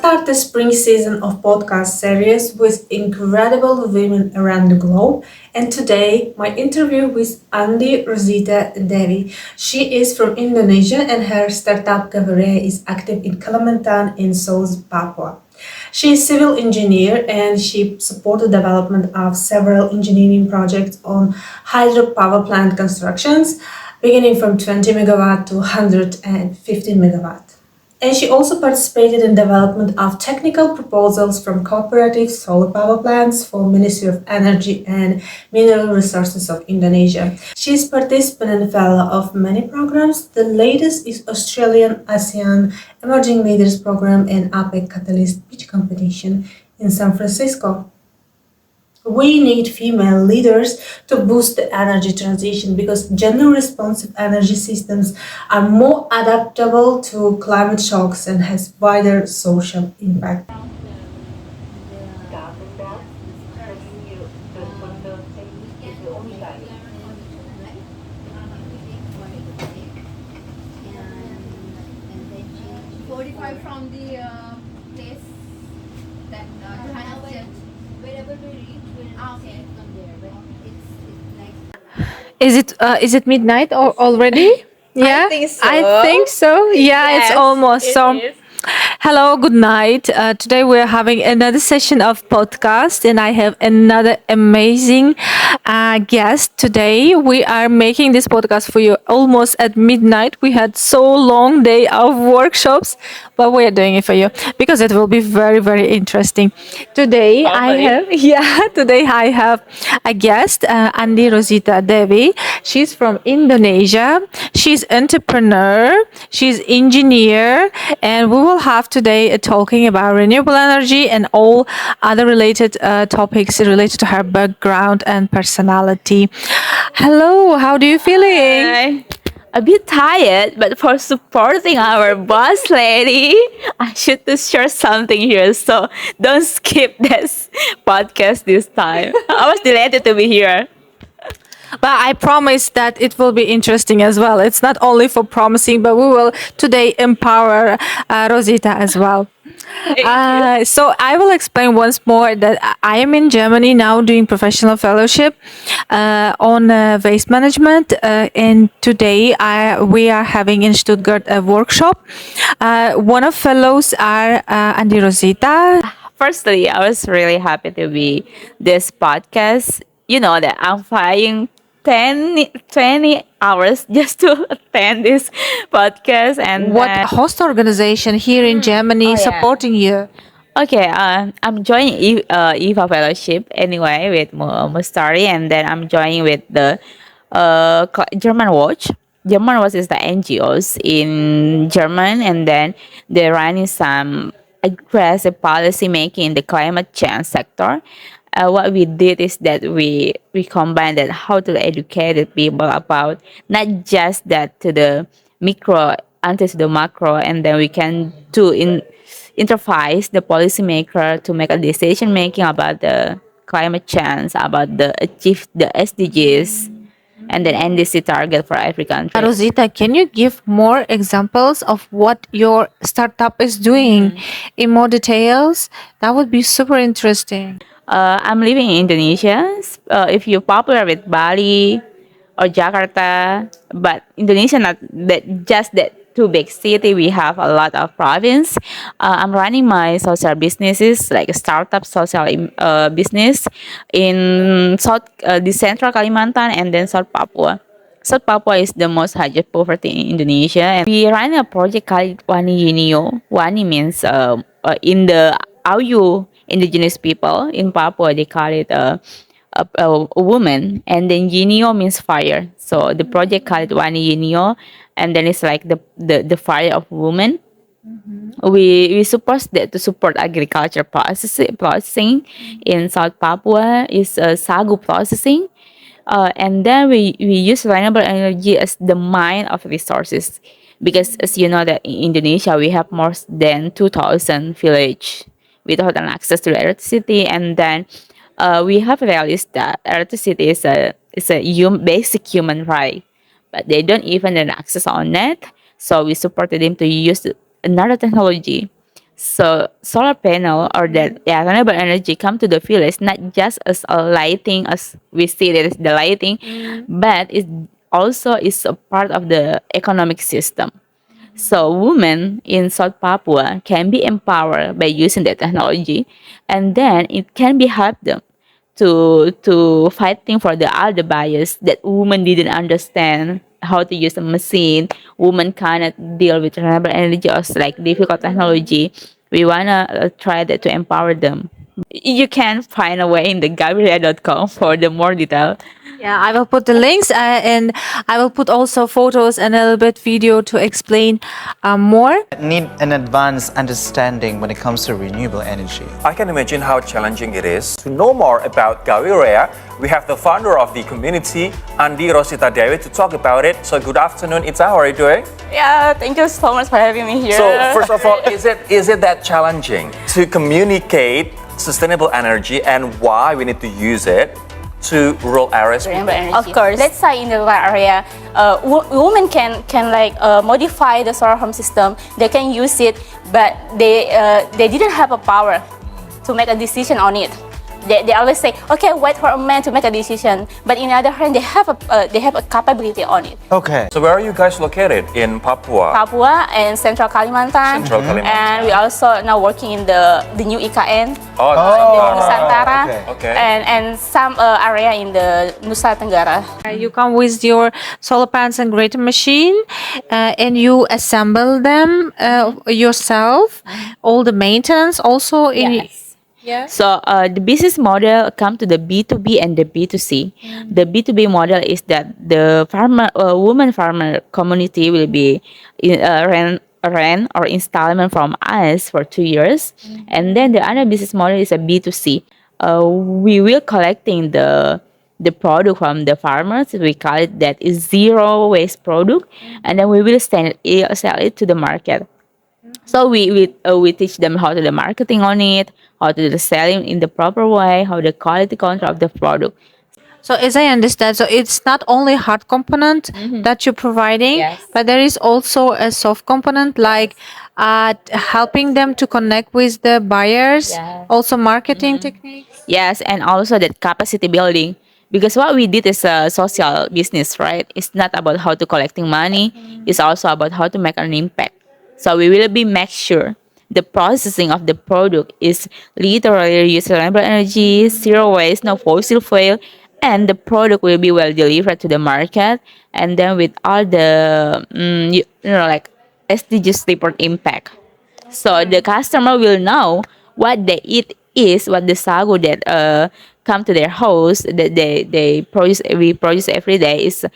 start the spring season of podcast series with incredible women around the globe. And today, my interview with Andi Rosita Dewi. She is from Indonesia and her startup Gawirea is active in Kalimantan in South Papua. She is civil engineer and she supported the development of several engineering projects on hydropower plant constructions, beginning from 20 megawatt to 150 megawatt. And she also participated in development of technical proposals from cooperative solar power plants for Ministry of Energy and Mineral Resources of Indonesia. She is participant and fellow of many programs. The latest is Australian ASEAN Emerging Leaders Program and APEC Catalyst Pitch Competition in San Francisco. We need female leaders to boost the energy transition because gender responsive energy systems are more adaptable to climate shocks and has wider social impact. Is it midnight or already? Yeah, think so. I think so. Yeah, it's Yes, almost it so. is. Hello, good night. Today we're having another session of podcast, and I have another amazing guest. Today we are making this podcast for you almost at midnight. We had so long day of workshops, but we are doing it for you because it will be very, very interesting. Today I Hopefully. have today I have a guest, Andi Rosita Dewi. She's from Indonesia. She's entrepreneur. She's engineer, and we will have today talking about renewable energy and all other related topics related to her background and personality. Hello, how do you feeling? Hi. A bit tired, but for supporting our boss lady, I should to share something here. So don't skip this podcast this time. I was delighted to be here. But I promise that it will be interesting as well. It's not only for promising, but we will today empower Rosita as well. So I will explain once more that I am in Germany now doing professional fellowship on waste management, and today we are having in Stuttgart a workshop. One of fellows are Andi Rosita. Firstly, I was really happy to be this podcast. You know that I'm flying 20 hours just to attend this podcast. And What then, host organization here in Germany Oh, yeah. supporting you? okay, I'm joining EVA Fellowship anyway with Mustari, and then I'm joining with the Germanwatch. Germanwatch is the NGOs in German, and then they're running some aggressive policy making in the climate change sector. What we did is that we combined that how to educate the people about not just that to the micro until to the macro, and then we can do interface the policymaker to make a decision making about the climate change, about the achieve the SDGs, and then NDC target for every country. Rosita, can you give more examples of what your startup is doing in more details? That would be super interesting. I'm living in Indonesia. If you're popular with Bali or Jakarta, but Indonesia not that just that two big city. We have a lot of province. I'm running my social businesses like a startup social business in the central Kalimantan and then South Papua. South Papua is the most high poverty in Indonesia, and we run a project called Wani Yinio. Wani means in the Auyu indigenous people in Papua they call it a woman, and then Yinio means fire. So the project called Wani Yinio, and then it's like the fire of woman. We suppose that to support agriculture processing in South Papua is sagu processing. And then we use renewable energy as the mine of resources, because as you know that in Indonesia we have more than 2,000 village without an access to electricity, and then we have realized that electricity is a basic human right, but they don't even have access on it. So we supported them to use another technology. So solar panel or that renewable energy come to the village not just as a lighting as we see it as the lighting, but it also is a part of the economic system. So women in South Papua can be empowered by using the technology, and then it can be help them to fighting for the other bias that women didn't understand how to use a machine. Women cannot deal with renewable energy or like difficult technology. We wanna try that to empower them. You can find a way in the Gawirea.com for the more detail. Yeah, I will put the links and I will put also photos and a little bit video to explain more. Need an advanced understanding when it comes to renewable energy. I can imagine how challenging it is. To know more about Gawirea, we have the founder of the community, Andi Rosita Dewi, to talk about it. So good afternoon, Ita. How are you doing? Yeah, thank you so much for having me here. So first of all, is it that challenging to communicate sustainable energy and why we need to use it to rural areas? Renewable energy. Of course. Let's say in the rural area, women can like modify the solar home system. They can use it, but they didn't have a power to make a decision on it. They always say, okay, wait for a man to make a decision. But in the other hand, they have a capability on it. Okay. So where are you guys located? In Papua? Papua and Central Kalimantan. Central Kalimantan. And we also now working in the new IKN. Oh, The Nusantara. Okay. And some area in the Nusa Tenggara. You come with your solar panels and greater machine and you assemble them yourself. All the maintenance also in. So the business model come to the B2B and the B2C. The B2B model is that the woman farmer community will be rent or installment from us for 2 years, and then the other business model is a B2C. We will collecting the product from the farmers. We call it that is zero waste product, and then we will sell it to the market. So we teach them how to do the marketing on it, how to do the selling in the proper way, how the quality control of the product. So as I understand, so it's not only hard component that you're providing, Yes. but there is also a soft component like helping them to connect with the buyers, Yes. also marketing techniques. Yes, and also that capacity building. Because what we did is a social business, right? It's not about how to collecting money. It's also about how to make an impact. So we will be make sure the processing of the product is literally use renewable energy, zero waste, no fossil fuel, and the product will be well delivered to the market. And then with all the like SDGs report impact. So the customer will know what they eat is, what the sago that come to their house that they produce, we produce every day is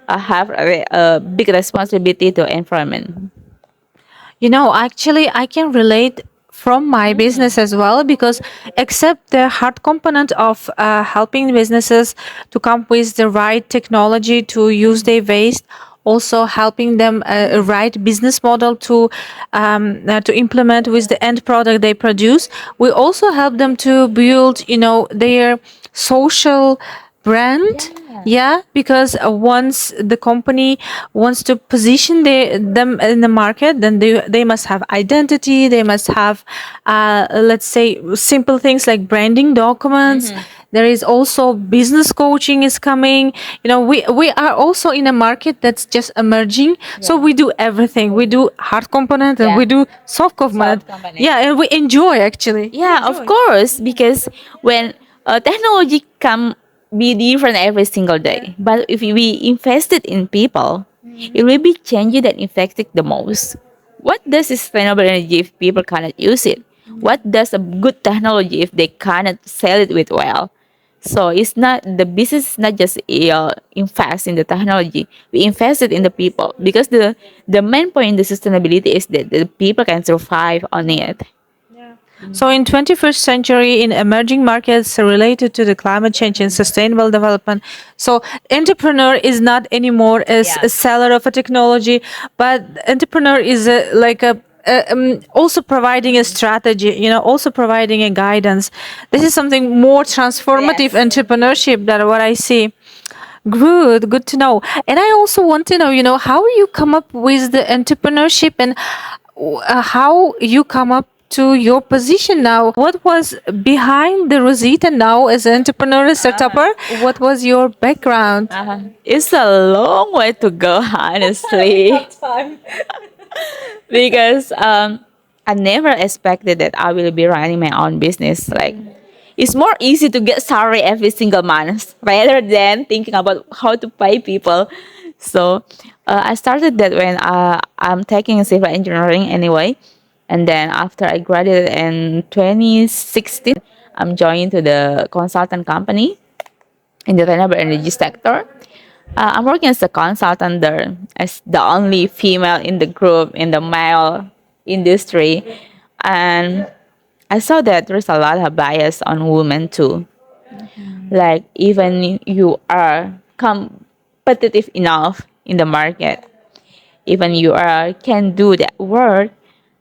have a big responsibility to environment. You know, actually, I can relate from my business as well because except the hard component of helping businesses to come with the right technology to use their waste, also helping them a right business model to implement with the end product they produce. We also help them to build, you know, their social brand. Yeah, because once the company wants to position them in the market, then they must have identity. They must have, let's say, simple things like branding documents. There is also business coaching is coming. You know, we are also in a market that's just emerging. So we do everything. We do hard component and we do soft component. Yeah, and we enjoy actually. Yeah, of course, because when technology come be different every single day, but if we invested in people, it will be changing that affected the most. What does sustainable energy if people cannot use it? What does a good technology if they cannot sell it with well? So it's not the business is not just invest in the technology. We invested in the people because the main point in the sustainability is that the people can survive on it. So in 21st century, in emerging markets related to the climate change and sustainable development, so entrepreneur is not anymore as a seller of a technology, but entrepreneur is also providing a strategy, you know, also providing a guidance. This is something more transformative entrepreneurship than what I see. Good to know. And I also want to know, you know, how you come up with the entrepreneurship and how you come up to your position now. What was behind the Rosita now as an entrepreneur and startupper? What was your background? It's a long way to go, honestly. Because I never expected that I will be running my own business. Like, it's more easy to get salary every single month rather than thinking about how to pay people. So I started that when I'm taking civil engineering anyway. And then after I graduated in 2016, I'm joining to the consultant company in the renewable energy sector. I'm working as a consultant there, as the only female in the group in the male industry, and I saw that there's a lot of bias on women too. Like even you are competitive enough in the market, even you are can do that work,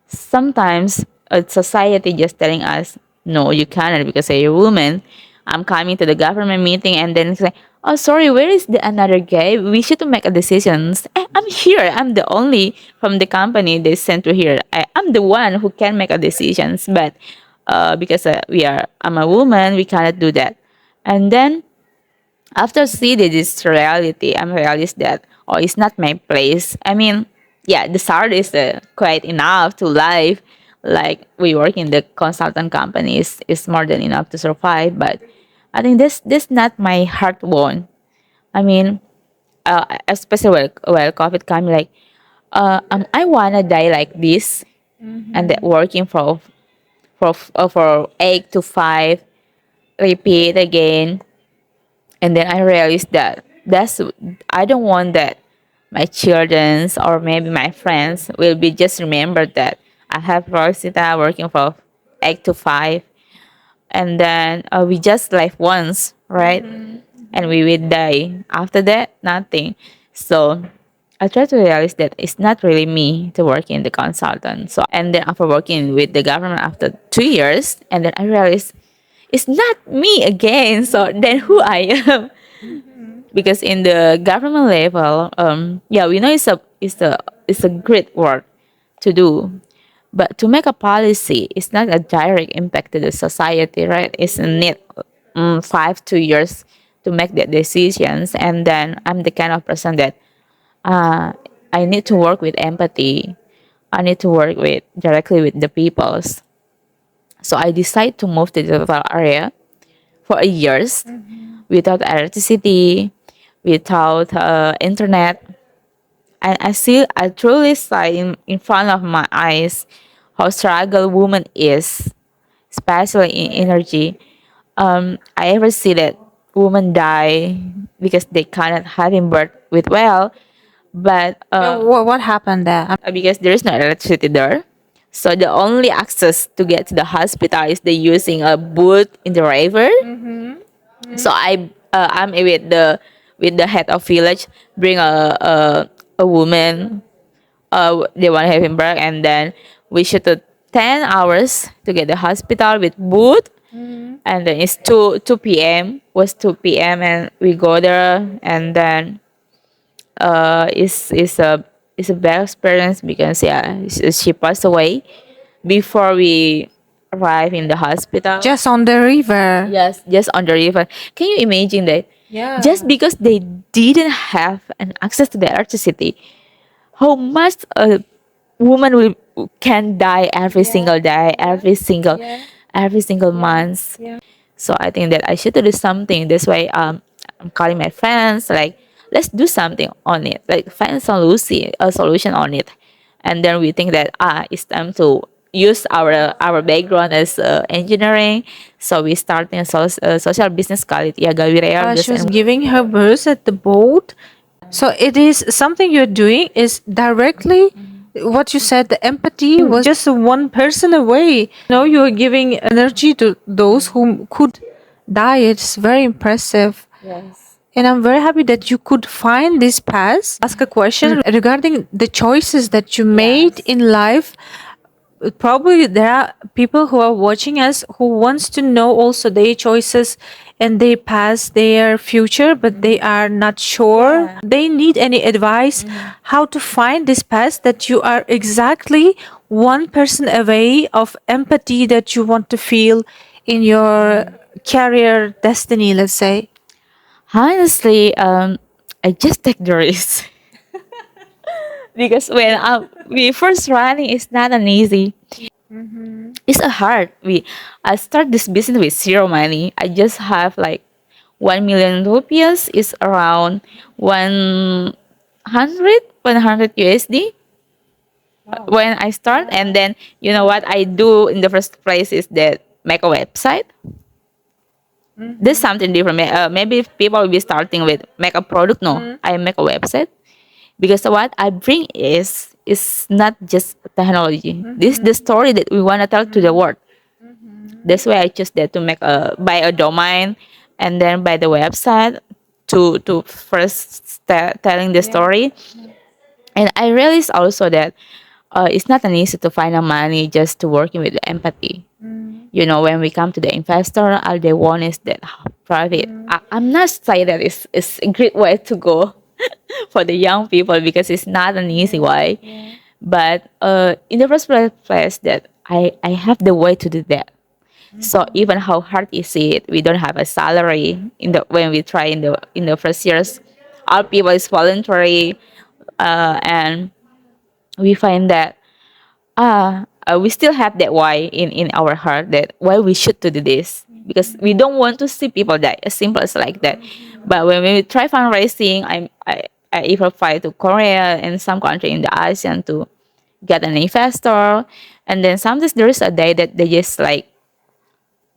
sometimes society just telling us, no, you cannot because you're a woman. I'm coming to the government meeting and then say, oh, sorry, where is the another guy? We should make a decisions. I'm here. I'm the only from the company they sent to here. I'm the one who can make a decisions, but because I'm a woman, we cannot do that. And then after seeing this reality, I'm realized that it's not my place. I mean, yeah, the salary is quite enough to live. Like we work in the consultant companies, is more than enough to survive. But I think this not my heart one. I mean, especially while COVID came, like, I wanna die like this, and that working for 8 to 5, repeat again, and then I realized that I don't want that my childrens or maybe my friends will be just remembered that I have Rosita working for 8 to 5, and then we just live once, right? And we will die. After that, nothing. So I try to realize that it's not really me to work in the consultant. So and then after working with the government after 2 years, and then I realized it's not me again. So then who I am? Because in the government level, yeah, we know it's a great work to do, but to make a policy, it's not a direct impact to the society, right? It's a need 5 2 years to make the decisions, and then I'm the kind of person that I need to work with empathy. I need to work with directly with the peoples. So I decide to move to the rural area for a years without electricity, without internet. And I truly saw in front of my eyes how struggle woman is, especially in energy. I ever see that women die because they cannot having birth with well, but What happened there? because there is no electricity there. So the only access to get to the hospital is they using a boat in the river. So I'm with the head of village bring a woman. They want to have him back, and then we shoot 10 hours to get the hospital with boat. And then it's 2 p.m. was 2 p.m. and we go there, and then it's a bad experience because yeah, she passed away before we arrive in the hospital. Just on the river. Yes, just on the river. Can you imagine that? Yeah. Just because they didn't have an access to the electricity, how much a woman can die every single day, every single month. So I think that I should do something. That's why I'm calling my friends like, let's do something on it, like find a solution on it, and then we think that it's time to use our background as engineering. So we starting a social business called it Gawirea. She was giving her birth at the boat. So it is something you're doing is directly what you said, the empathy was just one person away. You're giving energy to those who could die. It's very impressive. Yes. And I'm very happy that you could find this path. Ask a question regarding the choices that you made in life. probably there are people who are watching us who wants to know also their choices and they pass their future, but they are not sure. They need any advice how to find this path that you are exactly one person away of empathy that you want to feel in your career destiny, let's say. Honestly, I just take the risk because when we first running, it's not an easy. It's a hard. I start this business with zero money. I just have like 1 million rupees is around 100 USD when I start. And then you know what I do in the first place is that make a website. This something different. Maybe people will be starting with make a product. No, I make a website because what I bring is not just technology. This is the story that we want to tell to the world. That's why I choose that to make buy a domain and then buy the website to first telling the story. And I realized also that it's not an easy to find the money just to working with the empathy. You know, when we come to the investor, all they want is that private. I'm not saying that it's a great way to go for the young people because it's not an easy way. But in the first place, that I have the way to do that. So even how hard is it? We don't have a salary in the when we try in the first years. All people is voluntary, and we find that we still have that why in our heart that why we should to do this because we don't want to see people die. As simple as like that. But when we try fundraising, I even fly to Korea and some country in the ASEAN to get an investor, and then sometimes there is a day that they just like,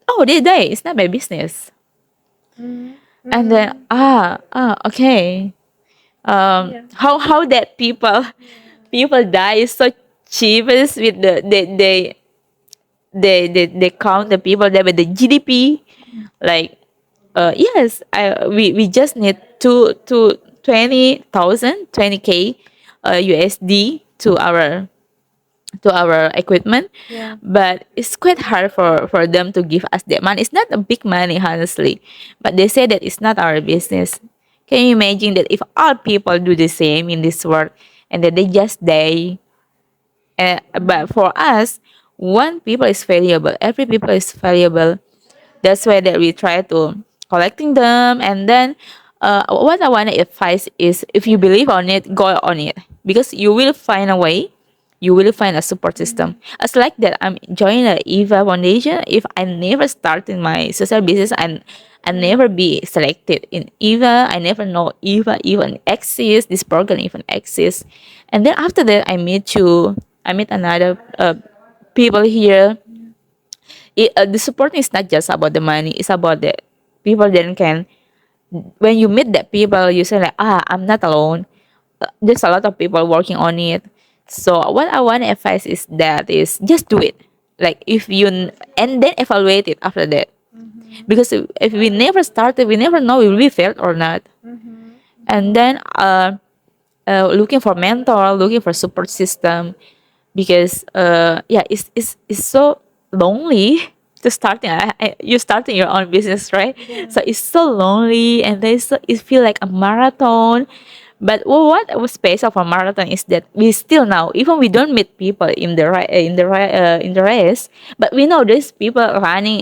oh, this day it's not my business, and then okay, how that people die is so cheap is with the they count the people there with the GDP, like yes, we just need to 20,000 20K USD to our equipment. But it's quite hard for them to give us that money. It's not a big money, honestly, but they say that it's not our business. Can you imagine that if all people do the same in this world and that they just die? But for us, one people is valuable. Every people is valuable. That's why that we try to collecting them. And then what I want to advise is if you believe on it, go on it because you will find a way. You will find a support system. It's like that I'm joining the EVA Foundation. If I never started my social business and I never be selected in EVA, I never know EVA even exists, this program even exists. And then after that, I meet another people here. The support is not just about the money, it's about the people then can, when you meet that people, you say like, I'm not alone. There's a lot of people working on it. So what I want to advise is that is just do it. Like if you and then evaluate it after that. Because if we never started, we never know will we failed or not. And then looking for mentor, looking for support system, because yeah, it's so lonely to starting. You starting your own business, right? So it's so lonely, and it feel like a marathon. But what was special for marathon is that we still now, even we don't meet people in the in the race, but we know there's people running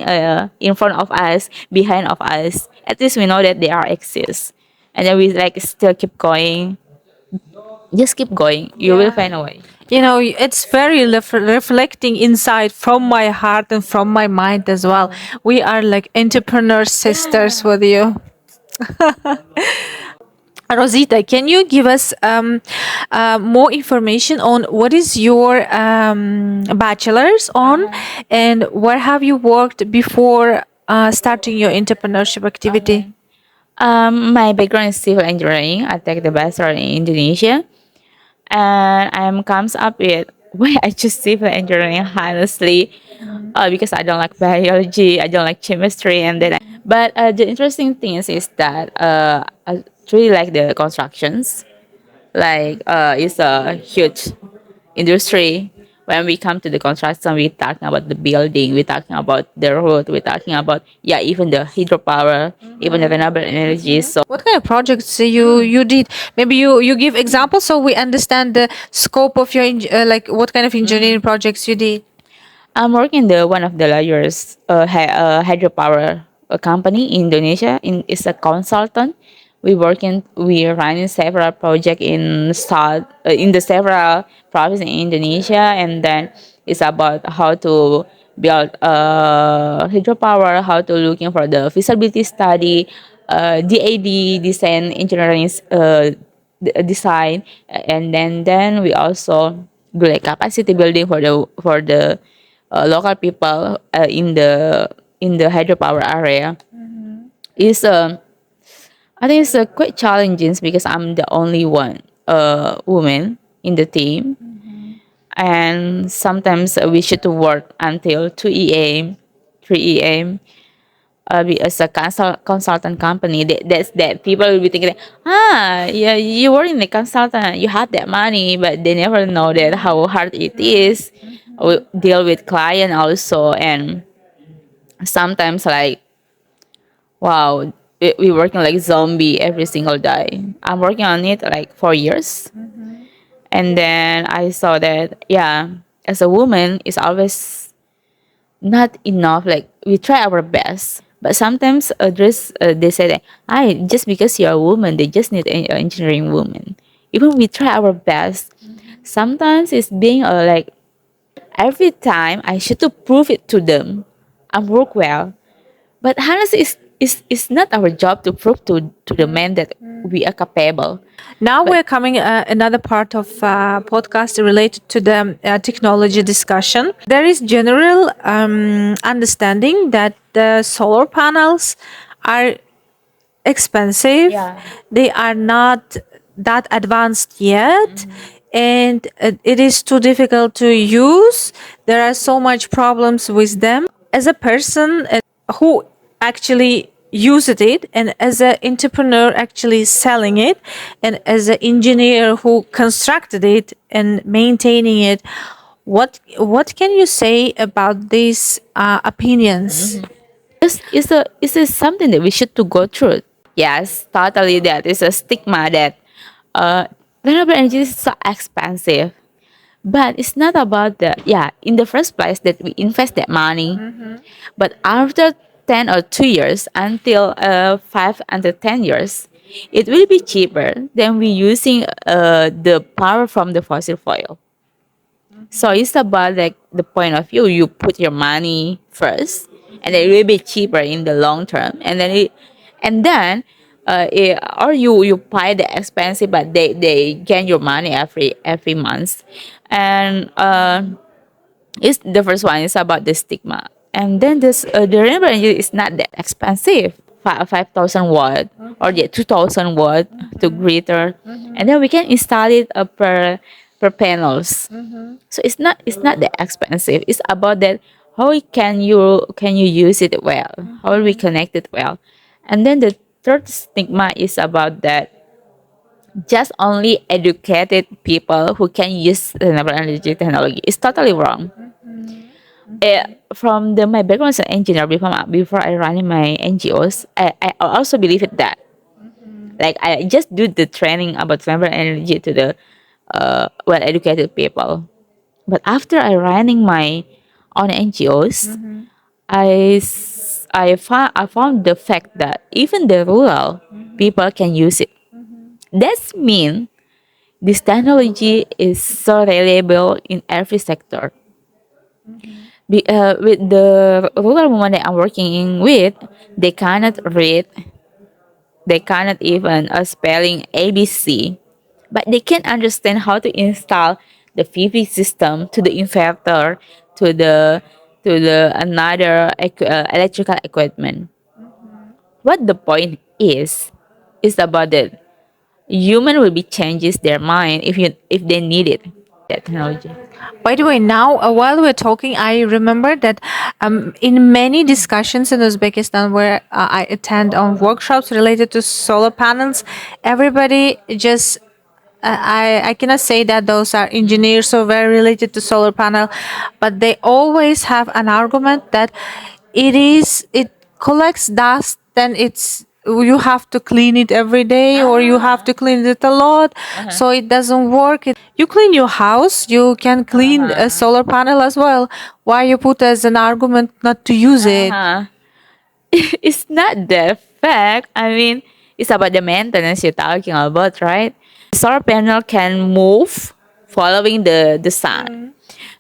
in front of us, behind of us. At least we know that they are exist, and then we like still keep going. Just keep going. You will find a way. You know, it's very reflecting inside from my heart and from my mind as well. We are like entrepreneur sisters with you. Rosita, can you give us more information on what is your bachelor's on and where have you worked before starting your entrepreneurship activity? My background is civil engineering. I take the bachelor in Indonesia, and I comes up with why I choose civil engineering. Honestly, because I don't like biology, I don't like chemistry, and then. But the interesting thing is that I really like the constructions. Like it's a huge industry when we come to the construction, we're talking about the building, we're talking about the road, we're talking about, yeah, even the hydropower, even the renewable energy. So What kind of projects you did? Maybe you give examples so we understand the scope of your like what kind of engineering projects you did. I'm working one of the largest hydropower company in Indonesia. It's a consultant. We are running several projects in the several provinces in Indonesia, and then it's about how to build hydropower, how to looking for the feasibility study, DAD design engineering design, and then we also do like capacity building for the local people in the hydropower area. Is I think it's quite challenging because I'm the only one woman in the team, and sometimes we should work until 2 a.m., 3 a.m. As a consultant company, that people will be thinking, yeah, you work in the consultant, you have that money, but they never know that how hard it is. We deal with client also, and sometimes like, wow, we working like zombie every single day. I'm working on it like 4 years, and then I saw that, yeah, as a woman, it's always not enough. Like we try our best, but sometimes they say that, I just because you're a woman, they just need an engineering woman. Even we try our best, sometimes it's being like every time I should to prove it to them. I work well, but honestly, it's not our job to prove to the men that we are capable. Now we're coming another part of podcast related to the technology discussion. There is general understanding that the solar panels are expensive. Yeah. They are not that advanced yet. And it is too difficult to use. There are so much problems with them. As a person who actually used it, and as an entrepreneur actually selling it, and as an engineer who constructed it and maintaining it, what can you say about these opinions? It's something that we should to go through. Yes, totally. That is a stigma that renewable energy is so expensive. But it's not about the, yeah, in the first place that we invest that money. But after 10 or 2 years, until 5 until 10 years, it will be cheaper than we using the power from the fossil fuel. So it's about like the point of view. You put your money first, and it will be cheaper in the long term. And then, or you buy the expensive, but they gain your money every month. And it's the first one is about the stigma. And then this the renewable energy is not that expensive. 5,000 watt or the 2,000 watt to greater, and then we can install it per panels. So it's not that expensive. It's about that how can you use it well? How will we connect it well? And then the third stigma is about that just only educated people who can use renewable energy technology. It's totally wrong. From my background as an engineer, before I run in my NGOs, I also believe it that, like, I just do the training about renewable energy to the well educated people. But after I running my own NGOs, I found the fact that even the rural people can use it. That's mean this technology is so reliable in every sector. With the rural women that I'm working with, they cannot read, they cannot even spelling ABC, but they can understand how to install the PV system to the inverter, to the another electrical equipment. What the point is about that human will be changes their mind if they need it, that technology. By the way, now while we're talking, I remember that in many discussions in Uzbekistan where I attend on workshops related to solar panels, everybody just I cannot say that those are engineers or very related to solar panel, but they always have an argument that it collects dust, then it's you have to clean it every day or you have to clean it a lot, so it doesn't work. You clean your house, you can clean a solar panel as well. Why you put as an argument not to use it? It's not the fact. I mean, it's about the maintenance you're talking about, right? Solar panel can move following the sun.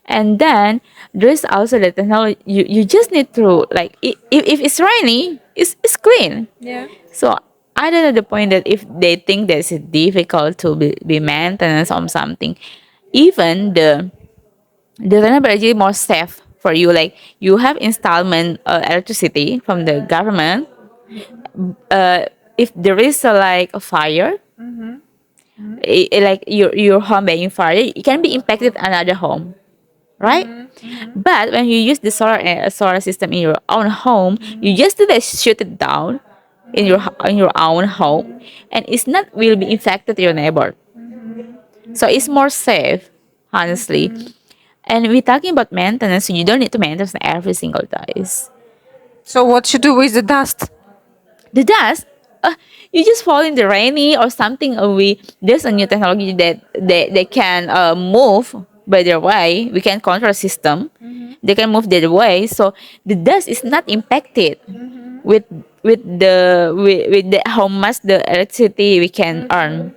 And then there's also the technology. You just need to like if it's rainy, it's clean. Yeah. So I don't know the point that if they think that it's difficult to be maintenance on something, even the renewable energy more safe for you. Like you have installment electricity from the government. If there is like a fire, like your home being fire, it can be impacted another home, right? But when you use the solar system in your own home, you just do that, shoot it down in your own home, and it's not will be infected your neighbor. So it's more safe, honestly. And we're talking about maintenance, so you don't need to maintain every single days. So what you do with the dust? The dust, you just fall in the rainy or something. There's a new technology that they can move by their way. We can control system. They can move their way, so the dust is not impacted with the how much the electricity we can earn.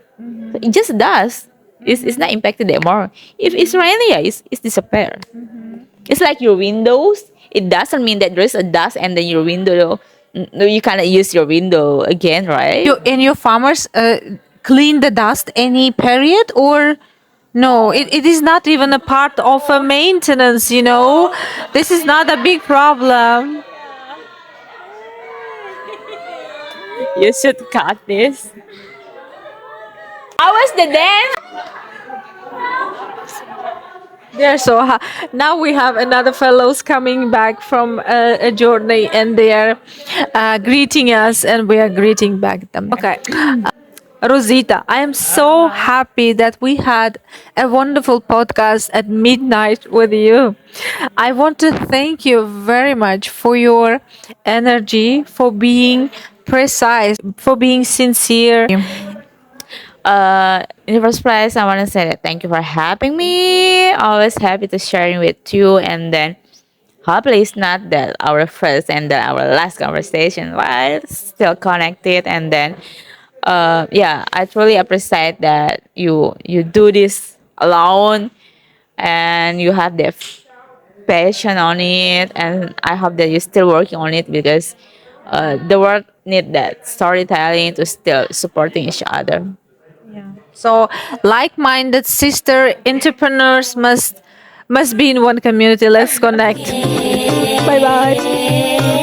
So it just dust. It's not impacted anymore. If it's rainy, yeah, it's disappear. It's like your windows. It doesn't mean that there's a dust and then your window. No, you cannot use your window again, right? Your farmers clean the dust any period, or no? It is not even a part of a maintenance. This is not a big problem. You should cut this. How was the dance? They're so now we have another fellows coming back from a journey, and they are greeting us, and we are greeting back them. Okay. Rosita, I am so happy that we had a wonderful podcast at midnight with you. I want to thank you very much for your energy, for being precise, for being sincere. In the first place, I want to say that thank you for having me. Always happy to sharing with you, and then hopefully it's not that our first and then our last conversation, right? Still connected, and then yeah, I truly appreciate that you do this alone, and you have the passion on it, and I hope that you're still working on it because the world need that storytelling to still supporting each other. So, like-minded sister entrepreneurs must be in one community. Let's connect. Bye bye.